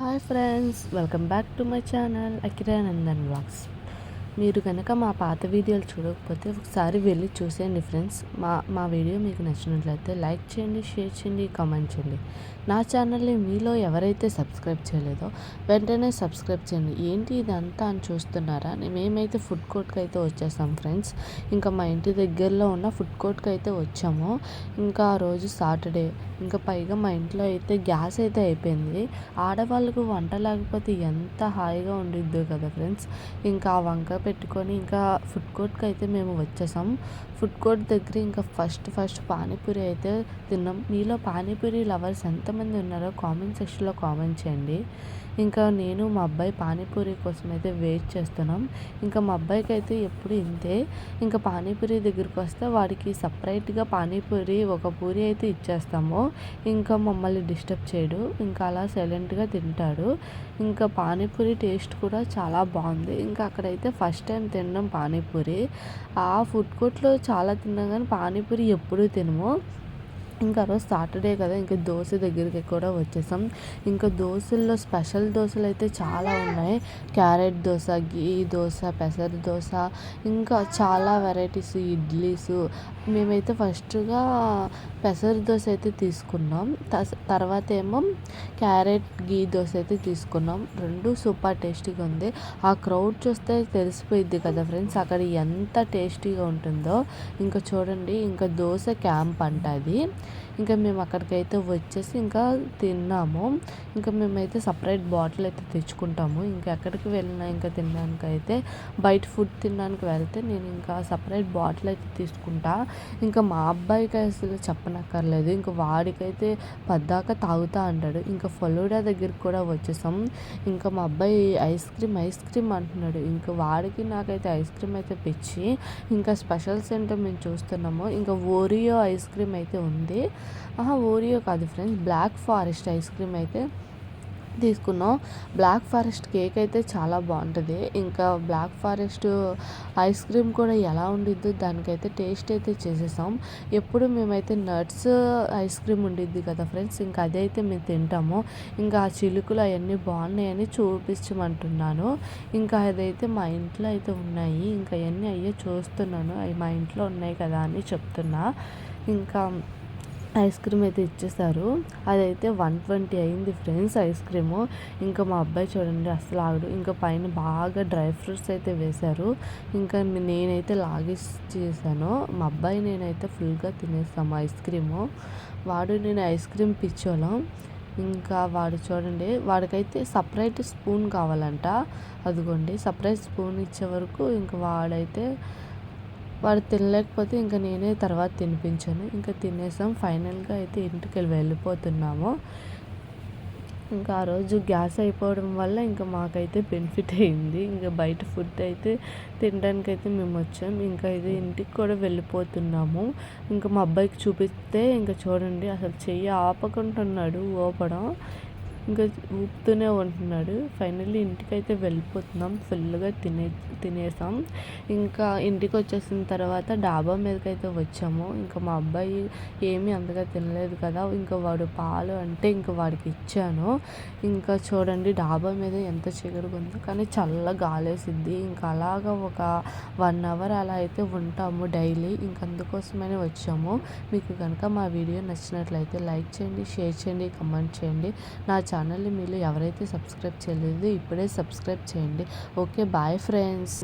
Hi friends, welcome back to my channel Akira Nandan vlogs. మీరు కనుక మా పాత వీడియోలు చూడకపోతే ఒకసారి వెళ్ళి చూసేయండి ఫ్రెండ్స్. మా వీడియో మీకు నచ్చినట్లయితే లైక్ చేయండి, షేర్ చేయండి, కామెంట్ చేయండి. నా ఛానల్ని మీలో ఎవరైతే సబ్స్క్రైబ్ చేయలేదో వెంటనే సబ్స్క్రైబ్ చేయండి. ఏంటి ఇదంతా అని చూస్తున్నారా? మేమైతే ఫుడ్ కోర్ట్కి అయితే వచ్చేసాం ఫ్రెండ్స్. ఇంకా మా ఇంటి దగ్గరలో ఉన్న ఫుడ్ కోర్ట్కి అయితే వచ్చాము. ఇంకా ఆ రోజు సాటర్డే, ఇంకా పైగా మా ఇంట్లో అయితే గ్యాస్ అయితే అయిపోయింది. ఆడవాళ్ళకు వంట లేకపోతే ఎంత హాయిగా ఉండిద్దో కదా ఫ్రెండ్స్. ఇంకా ఆ వంక పెట్టుకొని ఇంకా ఫుడ్ కోర్ట్కి అయితే మేము వచ్చేసాం. ఫుడ్ కోర్ట్ దగ్గర ఇంకా ఫస్ట్ పానీపూరి అయితే తిన్నాం. మీలో పానీపూరి లవర్స్ ఎంతమంది ఉన్నారో కామెంట్ సెక్షన్లో కామెంట్ చేయండి. ఇంకా నేను మా అబ్బాయి పానీపూరి కోసం అయితే వెయిట్ చేస్తున్నాం. ఇంకా మా అబ్బాయికి అయితే ఎప్పుడు ఇంతే. ఇంకా పానీపూరి దగ్గరికి వస్తే వాడికి సపరేట్గా పానీపూరి ఒక పూరి అయితే ఇచ్చేస్తాము. ఇంకా మమ్మల్ని డిస్టర్బ్ చేయడు. ఇంకా అలా సైలెంట్గా తింటాడు. ఇంకా పానీపూరి టేస్ట్ కూడా చాలా బాగుంది. ఇంకా అక్కడైతే ఫస్ట్ టైం తినడం పానీపూరి. ఆ ఫుడ్ కోర్ట్లో చాలా తిన్నాం కానీ పానీపూరి ఎప్పుడూ తినము. ఇంకా రోజు సాటర్డే కదా, ఇంకా దోశ దగ్గరికి కూడా వచ్చేసాం. ఇంకా దోశల్లో స్పెషల్ దోశలు అయితే చాలా ఉన్నాయి. క్యారెట్ దోశ, గీ దోశ, పెసర దోశ, ఇంకా చాలా వెరైటీస్, ఇడ్లీసు. మేమైతే ఫస్ట్గా పెసర దోశ అయితే తీసుకున్నాం. తర్వాత ఏమో క్యారెట్ గీ దోశ అయితే తీసుకున్నాం. రెండు సూపర్ టేస్టీగా ఉంది. ఆ క్రౌడ్ చూస్తే తెలిసిపోయిద్ది కదా ఫ్రెండ్స్, అక్కడ ఎంత టేస్టీగా ఉంటుందో. ఇంకా చూడండి, ఇంకా దోశ క్యాంప్ అంట అది. ఇంకా మేము అక్కడికైతే వచ్చేసి ఇంకా తిన్నాము. ఇంకా మేమైతే సపరేట్ బాటిల్ అయితే తెచ్చుకుంటాము. ఇంకా ఎక్కడికి వెళ్ళినా ఇంకా తినడానికి అయితే బయట ఫుడ్ తినడానికి వెళ్తే నేను ఇంకా సపరేట్ బాటిల్ అయితే తీసుకుంటా. ఇంకా మా అబ్బాయికి అసలు చెప్పనక్కర్లేదు. ఇంకా వాడికైతే పద్దాక తాగుతా అంటాడు. ఇంకా ఫలూడా దగ్గరికి కూడా వచ్చేసాం. ఇంకా మా అబ్బాయి ఐస్ క్రీమ్ అంటున్నాడు. ఇంకా వాడికి నాకైతే ఐస్ క్రీమ్ అయితే పిచ్చి. ఇంకా స్పెషల్స్ ఏంటో మేము చూస్తున్నాము. ఇంకా ఓరియో ఐస్ క్రీమ్ అయితే ఉంది. ఓరియో కాదు friends, black forest ice cream అయితే తీసుకున్నాం. బ్లాక్ ఫారెస్ట్ కేక్ అయితే చాలా బాగుంటుంది. ఇంకా బ్లాక్ ఫారెస్ట్ ఐస్ క్రీమ్ కూడా ఎలా ఉండిద్దో దానికైతే టేస్ట్ అయితే చేసేసాం. ఎప్పుడు మేమైతే నట్స్ ఐస్ క్రీమ్ ఉండిద్ది కదా ఫ్రెండ్స్, ఇంకా అదైతే మేము తింటాము. ఇంకా ఆ చిలుకలు అవన్నీ బాగున్నాయని చూపించమంటున్నాను. ఇంకా అదైతే మా ఇంట్లో అయితే ఉన్నాయి. ఇంకా అవన్నీ అయ్యే చూస్తున్నాను, అవి మా ఇంట్లో ఉన్నాయి కదా అని చెప్తున్నా. ఇంకా ఐస్ క్రీమ్ అయితే ఇచ్చేసారు. అదైతే 120 అయింది ఫ్రెండ్స్ ఐస్ క్రీము. ఇంకా మా అబ్బాయి చూడండి అసలు ఆగడు. ఇంకా పైన బాగా డ్రై ఫ్రూట్స్ అయితే వేశారు. ఇంకా నేనైతే చేశాను. మా అబ్బాయి నేనైతే ఫుల్గా తినేస్తాము ఐస్ క్రీము. నేను ఐస్ క్రీమ్ పిచ్చోళ్ళం. ఇంకా వాడు చూడండి, వాడికైతే సపరేట్ స్పూన్ కావాలంట. అదిగోండి, సపరేట్ స్పూన్ ఇచ్చే వరకు ఇంకా వాడు తినలేకపోతే ఇంకా నేనే తర్వాత తినిపించాను. ఇంకా తినేసాం. ఫైనల్గా అయితే ఇంటికి వెళ్ళిపోతున్నాము. ఇంకా ఆ రోజు గ్యాస్ అయిపోవడం వల్ల ఇంకా మాకైతే బెనిఫిట్ అయింది. ఇంకా బయట ఫుడ్ అయితే తినడానికి అయితే మేము వచ్చాం. ఇంకా ఇది ఇంటికి కూడా వెళ్ళిపోతున్నాము. ఇంకా మా అబ్బాయికి చూపిస్తే ఇంకా చూడండి అసలు చెయ్యి ఆపకుంటున్నాడు ఊపడం. ఇంకా ఊపుతూనే ఉంటున్నాడు. ఫైనల్లీ ఇంటికైతే వెళ్ళిపోతున్నాం. ఫుల్గా తినేసాం. ఇంకా ఇంటికి వచ్చేసిన తర్వాత డాబా మీదకైతే వచ్చాము. ఇంకా మా అబ్బాయి ఏమీ అంతగా తినలేదు కదా, ఇంకా వాడు పాలు అంటే ఇంకా వాడికి ఇచ్చాను. ఇంకా చూడండి డాబా మీద ఎంత చీకటిగా ఉందో, కానీ చల్ల గాలేసిద్ది. ఇంకా అలాగా ఒక 1 అవర్ అలా అయితే ఉంటాము డైలీ. ఇంక అందుకోసమనే వచ్చాము. మీకు కనుక మా వీడియో నచ్చినట్లయితే లైక్ చేయండి, షేర్ చేయండి, కమెంట్ చేయండి. నా ఛానల్ని మీరు ఎవరైతే సబ్స్క్రైబ్ చేయలేదో ఇప్పుడే సబ్స్క్రైబ్ చేయండి. Okay, bye friends.